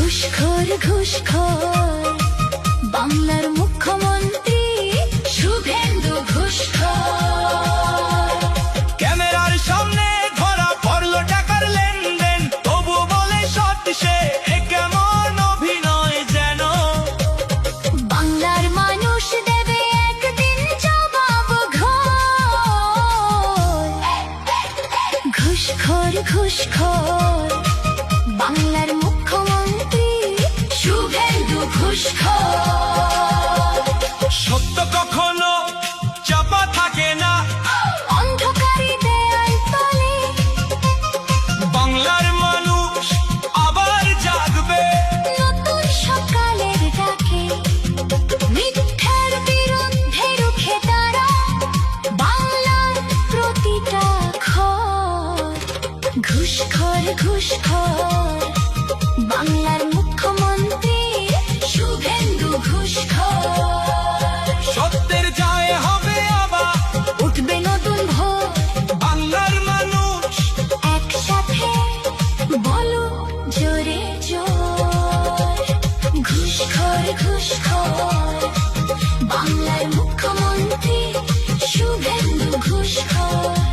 ঘুষখোর ঘুষখোর বাংলার মুখ্যমন্ত্রী শুভেন্দু ঘুষখোর। ক্যামেরার সামনে ধরা পড়লো টাকার লেনদেন, তবু বলে সত্যি সে এ কেমন অভিনয় যেন। বাংলার মানুষ দেবে একদিন জবাব ঘোর। ঘুষখোর ঘুষখোর বাংলার মুখ্যমন্ত্রী শুভেন্দু ঘুষখোর। সত্য কখনো চাপা থাকে না, অন্ধকারে দেয়াল তলে বাংলার মানুষ আবার জাগবে। নতুন সকালের ডাকে মিথ্যার বিরুদ্ধে রুখে দাঁড়া বাংলার প্রতিটা ঘর। ঘুষখোর ঘুষখোর বাংলার মুখ্যমন্ত্রী শুভেন্দু ঘুষখোর। সত্যের জয় হবে আবার, উঠবে নতুন ভোর, বাংলার মানুষ একসাথে বলো জোরে জোর। ঘুষখোর ঘুষখোর বাংলার মুখ্যমন্ত্রী শুভেন্দু ঘুষখোর।